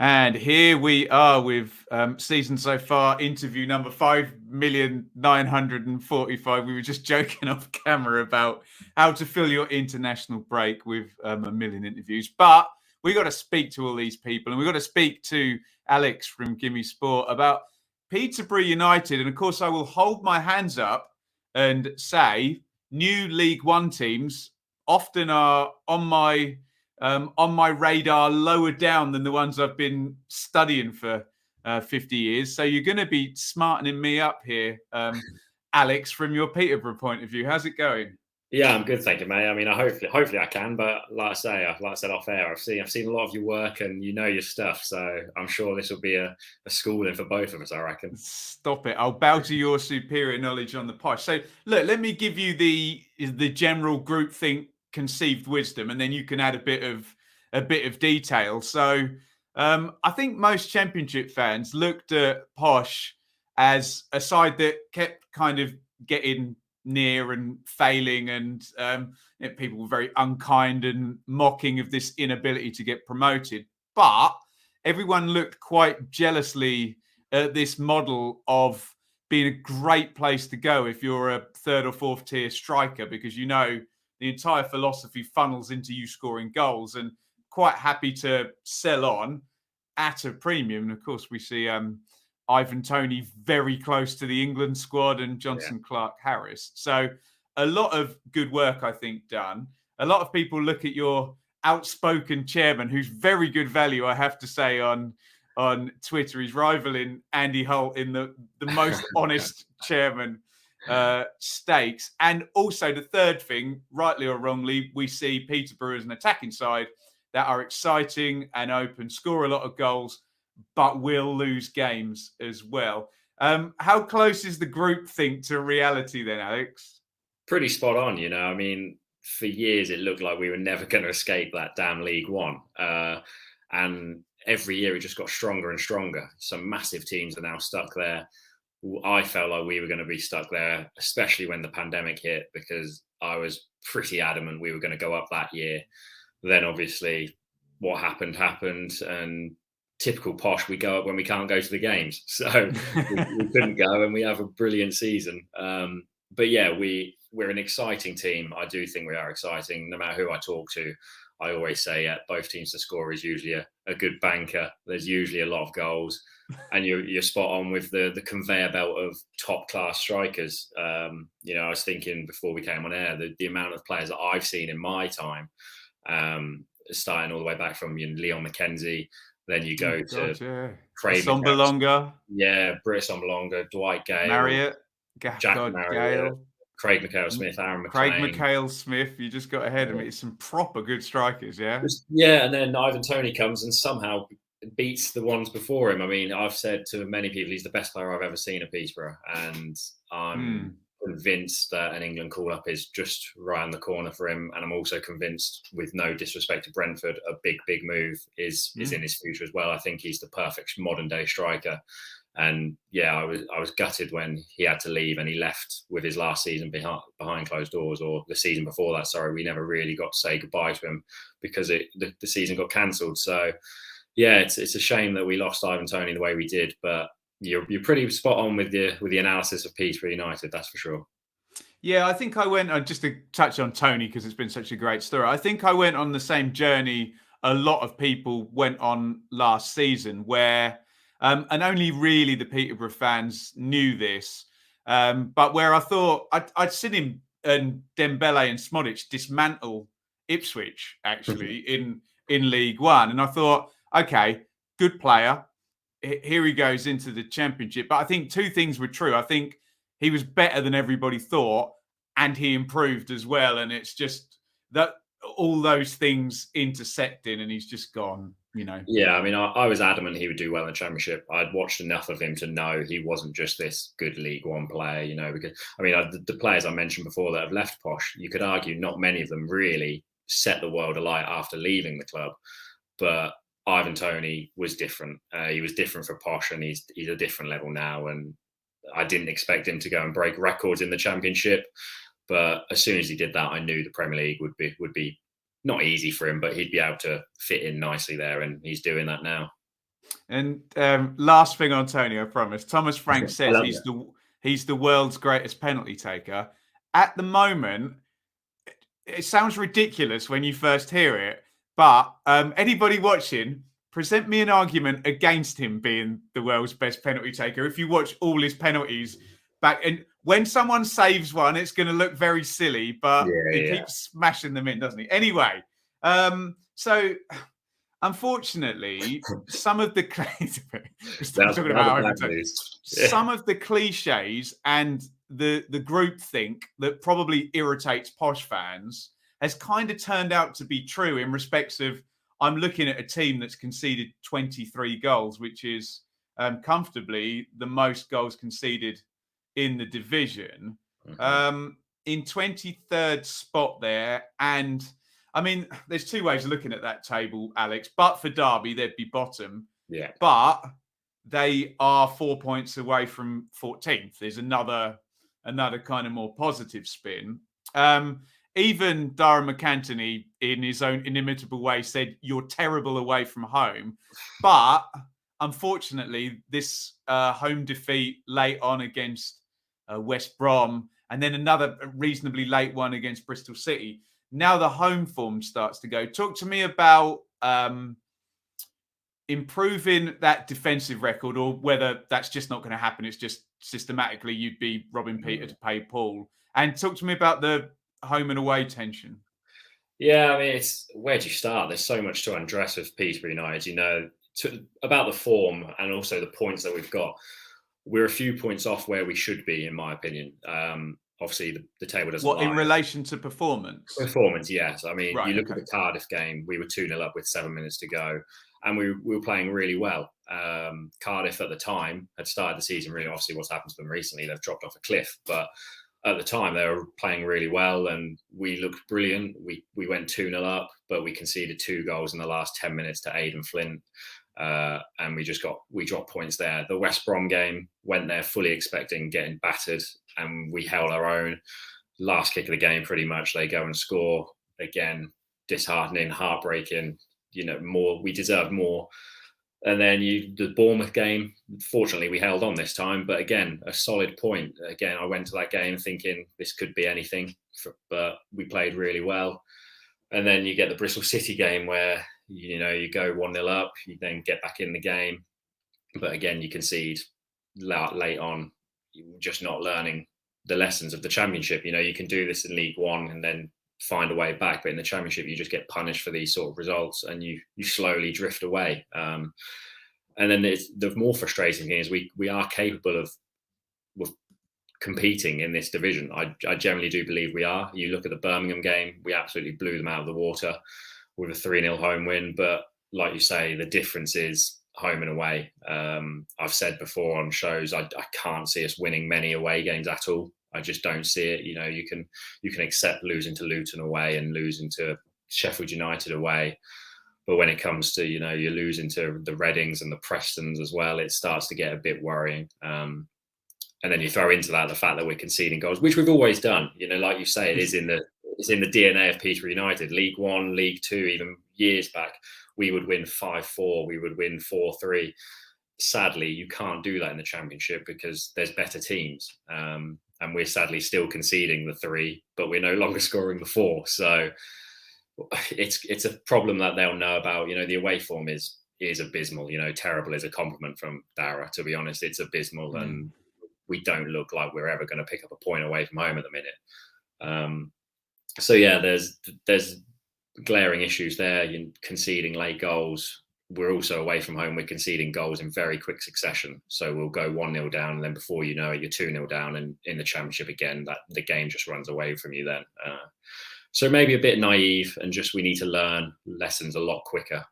And here we are with season so far, interview number 5,945. We were just joking off camera about how to fill your international break with a million interviews. But we got to speak to all these people, and we got to speak to Alex from Gimme Sport about Peterborough United. And of course, I will hold my hands up and say new League One teams often are on my radar lower down than the ones I've been studying for 50 years. So you're going to be smartening me up here, Alex, from your Peterborough point of view. How's it going? Yeah, I'm good, thank you, mate. I mean, hopefully I can, but like I said off air, I've seen a lot of your work and you know your stuff, so I'm sure this will be a schooling for both of us, I reckon. Stop it! I'll bow to your superior knowledge on the Posh. So look, let me give you the general groupthink conceived wisdom, and then you can add a bit of detail. So I think most Championship fans looked at Posh as a side that kept kind of getting near and failing, and people were very unkind and mocking of this inability to get promoted. But everyone looked quite jealously at this model of being a great place to go if you're a third or fourth tier striker, because the entire philosophy funnels into you scoring goals, and quite happy to sell on at a premium. And of course, we see Ivan Toney very close to the England squad, and Johnson Clark Harris. So a lot of good work, I think, done. A lot of people look at your outspoken chairman, who's very good value, I have to say, on Twitter. He's rivaling Andy Holt in the most honest chairman stakes. And also the third thing, rightly or wrongly, we see Peterborough as an attacking side that are exciting and open, score a lot of goals, but will lose games as well. How close is the group think to reality then, Alex? Pretty spot on, you know. I mean, for years it looked like we were never going to escape that damn League One. And every year it just got stronger and stronger. Some massive teams are now stuck there. I felt like we were going to be stuck there, especially when the pandemic hit, because I was pretty adamant we were going to go up that year. Then obviously what happened, and typical Posh, we go up when we can't go to the games. So we couldn't go, and we have a brilliant season. But yeah, we're an exciting team. I do think we are exciting. No matter who I talk to, I always say both teams to score is usually a good banker. There's usually a lot of goals, and you're spot on with the conveyor belt of top class strikers. I was thinking before we came on air, the amount of players that I've seen in my time, starting all the way back from Leon McKenzie. Then you go to Craig Sombalonga. Yeah, Britt Sombalonga, Dwight Gale, Marriott, Jack Marriott, Craig McHale-Smith, Aaron McLean. Craig McHale-Smith, you just got ahead of me. It's some proper good strikers, yeah? Yeah, and then Ivan Toney comes and somehow beats the ones before him. I mean, I've said to many people he's the best player I've ever seen at Peterborough, and I'm convinced that an England call-up is just right on the corner for him. And I'm also convinced, with no disrespect to Brentford, a big move is in his future as well. I think he's the perfect modern-day striker. And yeah, I was gutted when he had to leave, and he left with his last season behind closed doors, or the season before that. Sorry, we never really got to say goodbye to him because the season got cancelled. So yeah, it's a shame that we lost Ivan Toney the way we did, but you're pretty spot on with the analysis of Peterborough United, that's for sure. Yeah, I think I went just to touch on Toney because it's been such a great story. I think I went on the same journey a lot of people went on last season, where and only really the Peterborough fans knew this, but where I thought I'd seen him and Dembele and Smodic dismantle Ipswich actually in League One, and I thought, okay, good player. Here he goes into the Championship. But I think two things were true. I think he was better than everybody thought, and he improved as well. And it's just that all those things intersecting, and he's just gone, Yeah, I mean, I was adamant he would do well in the Championship. I'd watched enough of him to know he wasn't just this good League One player, because, I mean, the players I mentioned before that have left Posh, you could argue not many of them really set the world alight after leaving the club. But Ivan Toney was different. He was different for Posh, and he's a different level now. And I didn't expect him to go and break records in the Championship, but as soon as he did that, I knew the Premier League would be not easy for him, but he'd be able to fit in nicely there, and he's doing that now. And last thing on Tony, I promise. Thomas Frank says he's the world's greatest penalty taker. At the moment, it sounds ridiculous when you first hear it, but anybody watching, present me an argument against him being the world's best penalty taker. If you watch all his penalties back, and when someone saves one, it's going to look very silly, but he keeps smashing them in, doesn't he? Anyway, so unfortunately, some of the some of the cliches and the groupthink that probably irritates Posh fans has kind of turned out to be true in respects of I'm looking at a team that's conceded 23 goals, which is comfortably the most goals conceded in the division. In 23rd spot there. And I mean, there's two ways of looking at that table, Alex. But for Derby, they'd be bottom. Yeah. But they are 4 points away from 14th. There's another kind of more positive spin. Even Darren McAntony, in his own inimitable way, said, "You're terrible away from home." But unfortunately, this home defeat late on against West Brom, and then another reasonably late one against Bristol City. Now the home form starts to go. Talk to me about improving that defensive record, or whether that's just not going to happen. It's just systematically you'd be robbing Peter to pay Paul. And talk to me about the home and away tension. Yeah, I mean, where do you start? There's so much to undress with Peterborough United, about the form and also the points that we've got. We're a few points off where we should be, in my opinion. Obviously, the table doesn't lie. In relation to performance? Performance, yes. I mean, you look at the Cardiff game, we were 2-0 up with 7 minutes to go, and we were playing really well. Cardiff at the time had started the season really. Obviously, what's happened to them recently, they've dropped off a cliff. But at the time, they were playing really well, and we looked brilliant. We went 2-0 up, but we conceded 2 goals in the last 10 minutes to Aidan Flint. And we dropped points there. The West Brom game, went there fully expecting getting battered, and we held our own. Last kick of the game, pretty much, they go and score again. Disheartening, heartbreaking. We deserved more. And then the Bournemouth game, fortunately we held on this time, but again, a solid point. Again, I went to that game thinking this could be anything, but we played really well. And then you get the Bristol City game where you go 1-0 up, you then get back in the game, but again you concede late on. You're just not learning the lessons of the Championship. You can do this in League One and then find a way back, but in the Championship you just get punished for these sort of results, and you slowly drift away. And then the more frustrating thing is we are capable of competing in this division. I generally do believe we are. You look at the Birmingham game, we absolutely blew them out of the water with a 3-0 home win. But like you say, the difference is home and away. I've said before on shows, I can't see us winning many away games at all. I just don't see it. You can accept losing to Luton away and losing to Sheffield United away. But when it comes to, you're losing to the Readings and the Prestons as well, it starts to get a bit worrying. And then you throw into that the fact that we're conceding goals, which we've always done. Like you say, it's in the DNA of Peterborough United. League One, League Two, even years back, we would win 5-4, we would win 4-3. Sadly, you can't do that in the Championship because there's better teams. And we're sadly still conceding the 3, but we're no longer scoring the 4. So it's a problem that they'll know about. The away form is abysmal. Terrible is a compliment from Dara, to be honest. It's abysmal. And we don't look like we're ever going to pick up a point away from home at the minute. So yeah, there's glaring issues there. You're conceding late goals. We're also away from home. We're conceding goals in very quick succession. So we'll go 1-0 down, and then before you know it, you're 2-0 down. And in the Championship again, that the game just runs away from you then. So maybe a bit naive, and just we need to learn lessons a lot quicker.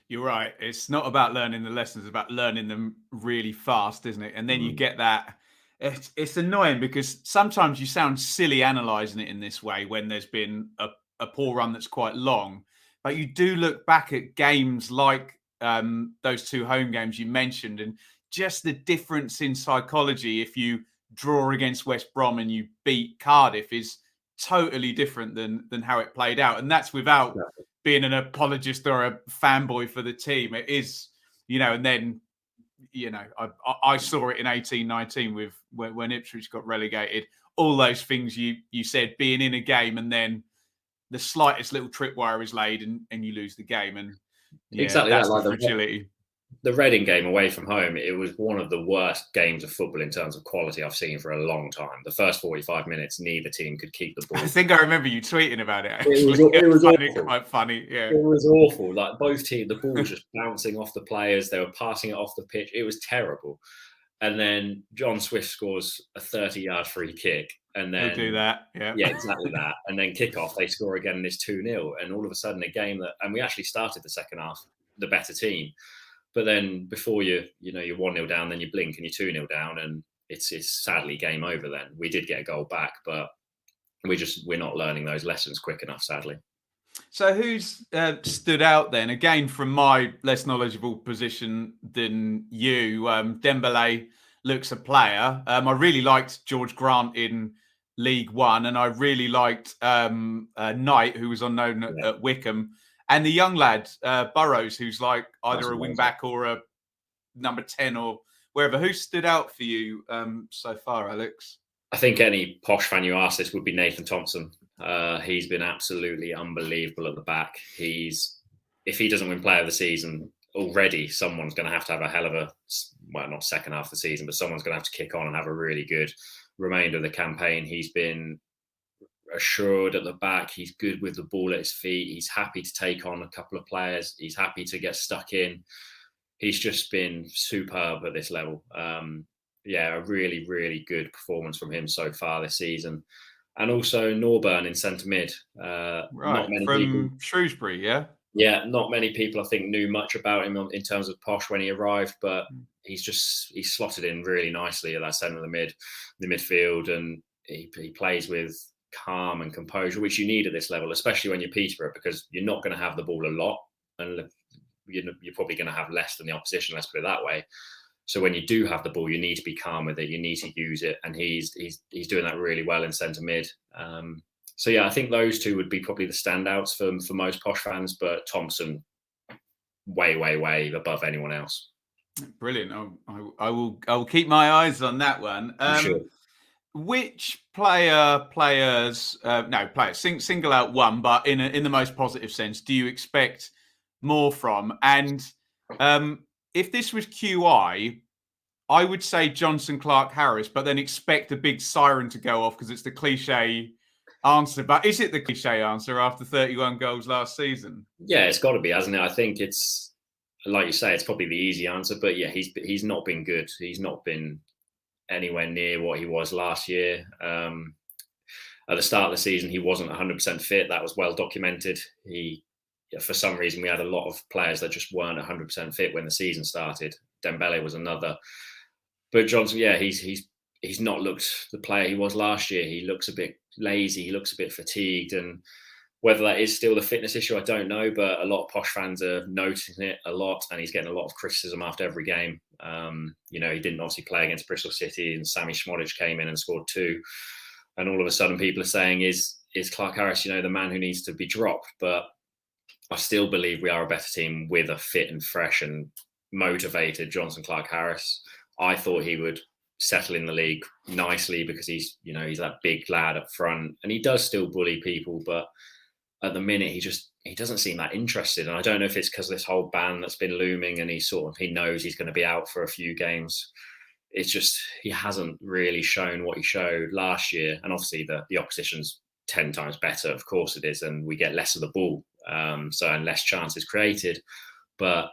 You're right. It's not about learning the lessons, it's about learning them really fast, isn't it? And then you get that. It's annoying because sometimes you sound silly analysing it in this way when there's been a poor run that's quite long. But you do look back at games like those 2 home games you mentioned, and just the difference in psychology if you draw against West Brom and you beat Cardiff is totally different than how it played out. And that's without being an apologist or a fanboy for the team. It is and then, I saw it in 18-19 with when Ipswich got relegated. All those things you said, being in a game and then the slightest little tripwire is laid and you lose the game. And exactly that's that. Like the fragility. The Reading game away from home, it was one of the worst games of football in terms of quality I've seen for a long time. The first 45 minutes, neither team could keep the ball. I think I remember you tweeting about it. Actually. It was awful. Quite funny. Yeah, it was awful. Like both teams, the ball was just bouncing off the players. They were passing it off the pitch. It was terrible. And then John Swift scores a 30-yard free kick. And then he'll do that. Yeah, exactly that. And then kickoff, they score again and it's 2-0. And all of a sudden, a game and we actually started the second half, the better team. But then before you're 1-0 down, then you blink and you're 2-0 down, and it's sadly game over then. We did get a goal back, but we're not learning those lessons quick enough, sadly. So who's stood out then? Again, from my less knowledgeable position than you, Dembele looks a player. I really liked George Grant in League One, and I really liked Knight, who was on loan at Wycombe. And the young lad, Burrows, who's like either a wing back or a number 10 or wherever. Who stood out for you so far, Alex? I think any Posh fan you ask this would be Nathan Thompson. He's been absolutely unbelievable at the back. If he doesn't win Player of the Season already, someone's going to have a hell of a, well, not second half of the season, but someone's going to have to kick on and have a really good remainder of the campaign. He's been assured at the back. He's good with the ball at his feet. He's happy to take on a couple of players. He's happy to get stuck in. He's just been superb at this level. A really, really good performance from him so far this season. And also Norburn in centre mid. From people, Shrewsbury, yeah? Yeah, not many people I think knew much about him in terms of Posh when he arrived, but he's slotted in really nicely at that centre of the midfield, and he plays with calm and composure, which you need at this level, especially when you're Peterborough, because you're not going to have the ball a lot, and you're probably going to have less than the opposition, let's put it that way. So when you do have the ball, you need to be calm with it, you need to use it, and he's doing that really well in centre mid. I think those two would be probably the standouts for most Posh fans, but Thompson way above anyone else. Brilliant. I will keep my eyes on that one. Sure. Which players single out one, but in the most positive sense, do you expect more from? And if this was QI, I would say Johnson Clark-Harris, but then expect a big siren to go off because it's the cliche answer. But is it the cliche answer after 31 goals last season? Yeah, it's got to be, hasn't it? I think it's, like you say, it's probably the easy answer. But yeah, he's not been good. He's not been anywhere near what he was last year. At the start of the season, he wasn't 100% fit. That was well documented. For some reason, we had a lot of players that just weren't 100% fit when the season started. Dembele was another. But Johnson, yeah, he's not looked the player he was last year. He looks a bit lazy. He looks a bit fatigued. And whether that is still the fitness issue, I don't know. But a lot of Posh fans are noticing it a lot. And he's getting a lot of criticism after every game. He didn't obviously play against Bristol City, and Sammy Schmodic came in and scored 2. And all of a sudden people are saying, is Clark-Harris, the man who needs to be dropped? But I still believe we are a better team with a fit and fresh and motivated Johnson Clark-Harris. I thought he would settle in the league nicely because he's that big lad up front, and he does still bully people, but at the minute he doesn't seem that interested. And I don't know if it's because of this whole ban that's been looming, and he knows he's going to be out for a few games. It's just he hasn't really shown what he showed last year, and obviously the opposition's 10 times better, of course it is, and we get less of the ball, and less chances created. But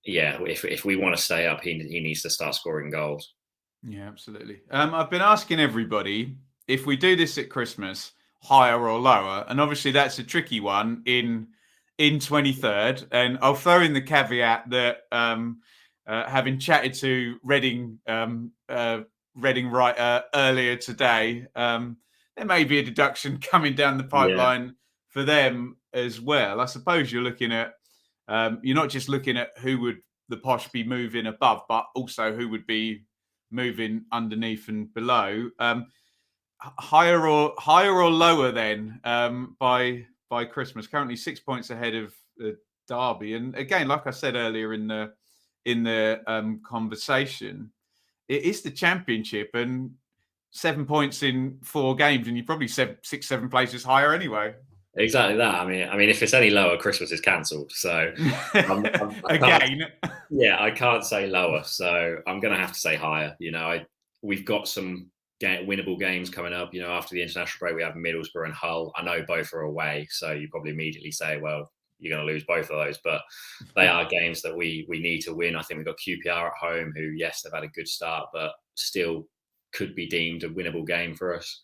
yeah, if we want to stay up, he needs to start scoring goals. Yeah, absolutely. I've been asking everybody if we do this at Christmas, higher or lower, and obviously that's a tricky one in 23rd. And I'll throw in the caveat that having chatted to Reading writer earlier today, there may be a deduction coming down the pipeline for them as well. I suppose you're looking at you're not just looking at who would the Posh be moving above, but also who would be moving underneath and below. Higher or lower then by Christmas. Currently 6 points ahead of Derby, and again, like I said earlier in the in the conversation. It is the championship, and 7 points in 4 games, and you're probably 6, 7 places higher anyway. Exactly that. I mean, if it's any lower, Christmas is cancelled. So again, I can't say lower. So I'm going to have to say higher. We've got some winnable games coming up. After the international break, we have Middlesbrough and Hull. I know both are away, so you probably immediately say, well, you're going to lose both of those. But they are games that we need to win. I think we've got QPR at home, who, yes, they've had a good start, but still could be deemed a winnable game for us.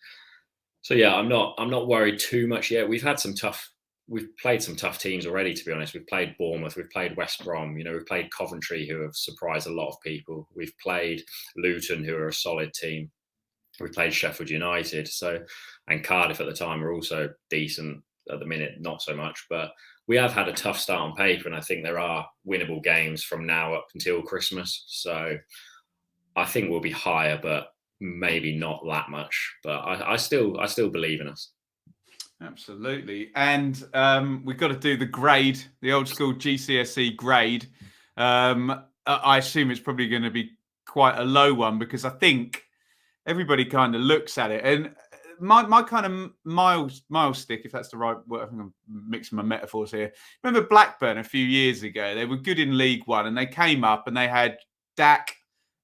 So yeah, I'm not worried too much yet. We've played some tough teams already, to be honest. We've played Bournemouth, we've played West Brom, we've played Coventry, who have surprised a lot of people. We've played Luton, who are a solid team. We've played Sheffield United, and Cardiff at the time are also decent. At the minute, not so much, but we have had a tough start on paper, and I think there are winnable games from now up until Christmas. So I think we'll be higher, but maybe not that much. But I still believe in us. Absolutely. And we've got to do the grade, the old school GCSE grade. I assume it's probably going to be quite a low one, because I think everybody kind of looks at it. And my kind of mile stick, if that's the right word, I think I'm mixing my metaphors here. Remember Blackburn a few years ago? They were good in League One, and they came up and they had Dak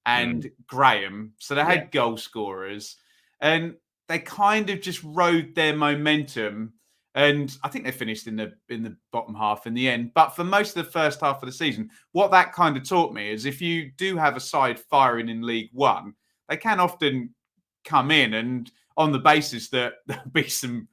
and Graham. So they had goal scorers, and they kind of just rode their momentum. And I think they finished in the bottom half in the end. But for most of the first half of the season, what that kind of taught me is, if you do have a side firing in League One, they can often come in, and on the basis that there'll be some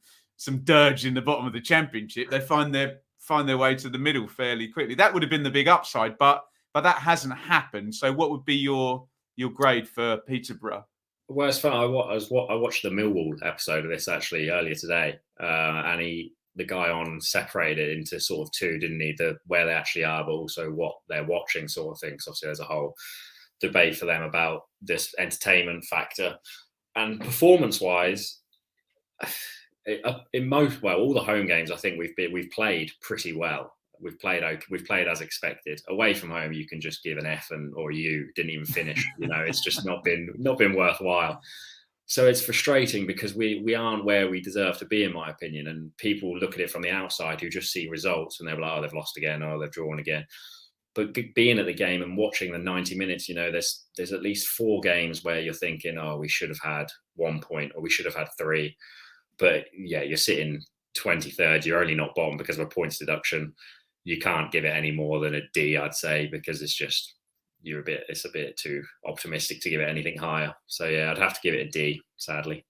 dirge in the bottom of the Championship, they find their way to the middle fairly quickly. That would have been the big upside, but that hasn't happened. So what would be your grade for Peterborough? Well, it's fun. I watched the Millwall episode of this actually earlier today, and the guy on separated it into sort of two, didn't he? Where they actually are, but also what they're watching, sort of thing. So obviously, there's a whole debate for them about this entertainment factor. And performance-wise, all the home games, I think we've played pretty well. We've played as expected. Away from home, you can just give an F or a U. Didn't even finish. It's just not been worthwhile. So it's frustrating, because we aren't where we deserve to be, in my opinion. And people look at it from the outside who just see results, and they're like, oh, they've lost again, or they've drawn again. But being at the game and watching the 90 minutes, there's at least 4 games where you're thinking, oh, we should have had 1 point, or we should have had 3. But yeah, you're sitting 23rd. You're only not bottom because of a points deduction. You can't give it any more than a D, I'd say, because it's just it's a bit too optimistic to give it anything higher. So yeah, I'd have to give it a D, sadly.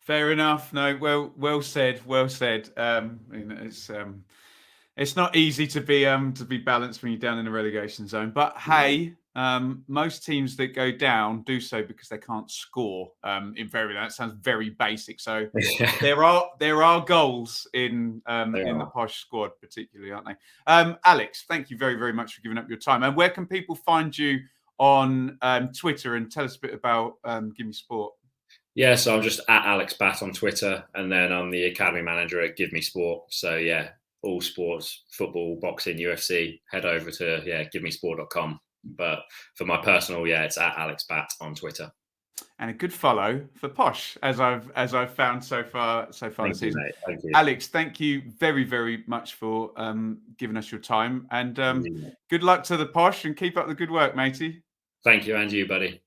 Fair enough. No, well said. Well said. It's not easy to be balanced when you're down in the relegation zone. But hey, most teams that go down do so because they can't score. That sounds very basic. So there are goals in the Posh squad, particularly, aren't they? Alex, thank you very, very much for giving up your time. And where can people find you on Twitter? And tell us a bit about Give Me Sport. Yeah, so I'm just at Alex Batt on Twitter, and then I'm the academy manager at Give Me Sport. So yeah, all sports, football, boxing, UFC, head over to givemesport.com. But for my personal, it's at Alex Batt on Twitter. And a good follow for Posh, as I've found so far this season. Mate. Thank you. Alex, thank you very, very much for giving us your time, and good luck to the Posh, and keep up the good work, matey. Thank you, and you, buddy.